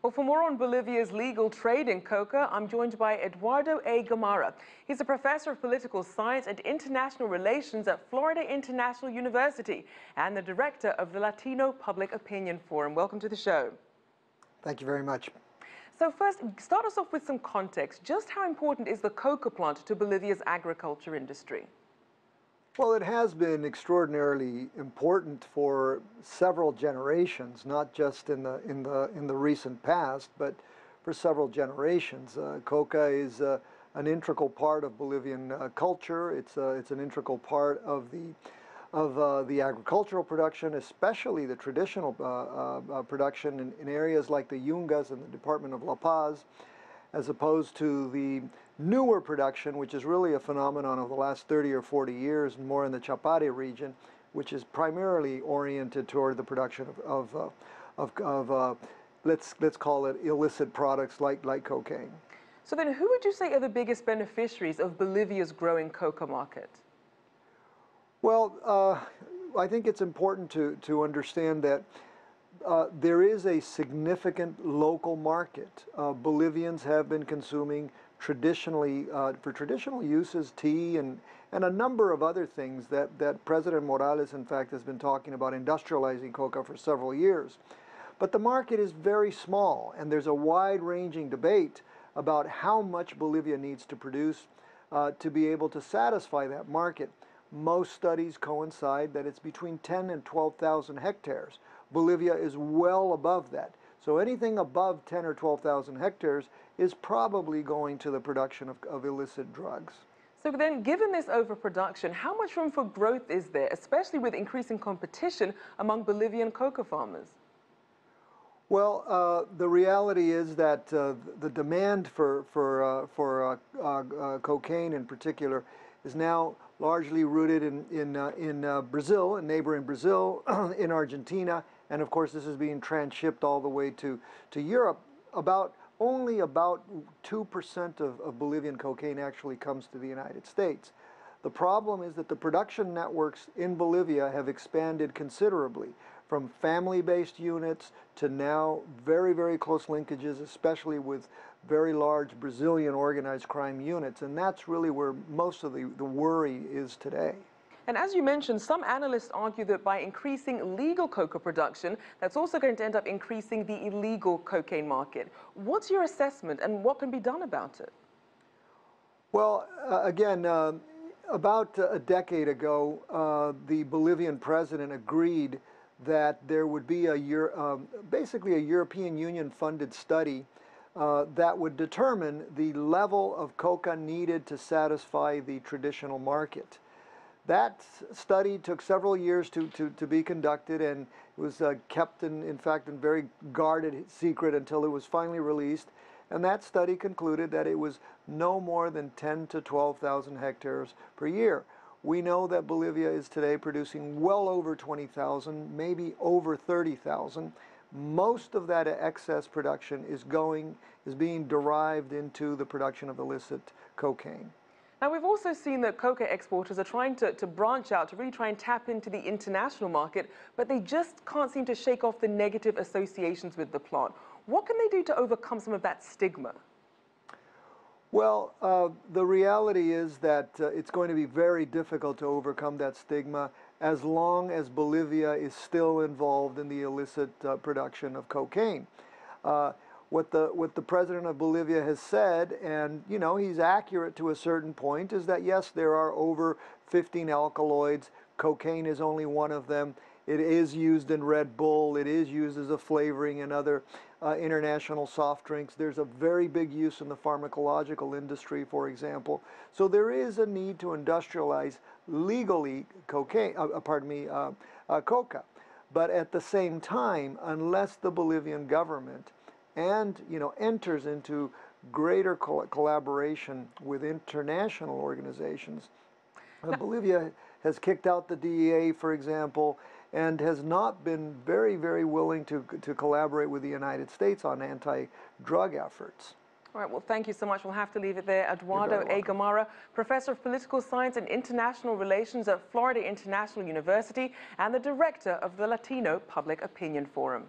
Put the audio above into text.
Well, for more on Bolivia's legal trade in coca, I'm joined by Eduardo A. Gamarra. He's a professor of political science and international relations at Florida International University and the director of the Latino Public Opinion Forum. Welcome to the show. Thank you very much. So first, start us off with some context. Just how important is the coca plant to Bolivia's agriculture industry? Well, it has been extraordinarily important for several generations, not just in the recent past, but for several generations. Coca is an integral part of Bolivian culture. It's an integral part of the agricultural production, especially the traditional production in areas like the Yungas and the Department of La Paz, as opposed to the newer production, which is really a phenomenon of the last 30 or 40 years, more in the Chapare region, which is primarily oriented toward the production of let's call it illicit products like cocaine. So then who would you say are the biggest beneficiaries of Bolivia's growing coca market? Well, I think it's important to understand that there is a significant local market. Bolivians have been consuming traditionally, for traditional uses, tea and a number of other things that President Morales, in fact, has been talking about industrializing coca for several years. But the market is very small, and there's a wide-ranging debate about how much Bolivia needs to produce to be able to satisfy that market. Most studies coincide that it's between 10 and 12,000 hectares. Bolivia is well above that. So anything above 10 or 12,000 hectares is probably going to the production of illicit drugs. So then, given this overproduction, how much room for growth is there, especially with increasing competition among Bolivian coca farmers? Well, the reality is that the demand for cocaine in particular is now largely rooted in Brazil, in neighboring Brazil, in Argentina, and of course this is being transshipped all the way to Europe. Only about 2% of Bolivian cocaine actually comes to the United States. The problem is that the production networks in Bolivia have expanded considerably, from family-based units to now very, very close linkages, especially with very large Brazilian organized crime units. And that's really where most of the worry is today. And as you mentioned, some analysts argue that by increasing legal coca production, that's also going to end up increasing the illegal cocaine market. What's your assessment and what can be done about it? Well, again, about a decade ago, the Bolivian president agreed that there would be basically a European Union-funded study that would determine the level of coca needed to satisfy the traditional market. That study took several years to be conducted, and it was kept in fact in very guarded secret until it was finally released. And that study concluded that it was no more than 10 to 12,000 hectares per year. We know that Bolivia is today producing well over 20,000, maybe over 30,000. Most of that excess production is being derived into the production of illicit cocaine. Now, we've also seen that coca exporters are trying to branch out, to really try and tap into the international market, but they just can't seem to shake off the negative associations with the plant. What can they do to overcome some of that stigma? Well, the reality is that it's going to be very difficult to overcome that stigma as long as Bolivia is still involved in the illicit production of cocaine. What the president of Bolivia has said, and you know he's accurate to a certain point, is that yes, there are over 15 alkaloids. Cocaine is only one of them. It is used in Red Bull. It is used as a flavoring in other international soft drinks. There's a very big use in the pharmacological industry, for example. So there is a need to industrialize legally coca. But at the same time, unless the Bolivian government enters into greater collaboration with international organizations. Bolivia has kicked out the DEA, for example, and has not been very, very willing to collaborate with the United States on anti-drug efforts. All right, well, thank you so much. We'll have to leave it there. Eduardo A. Gamarra, Professor of Political Science and International Relations at Florida International University and the Director of the Latino Public Opinion Forum.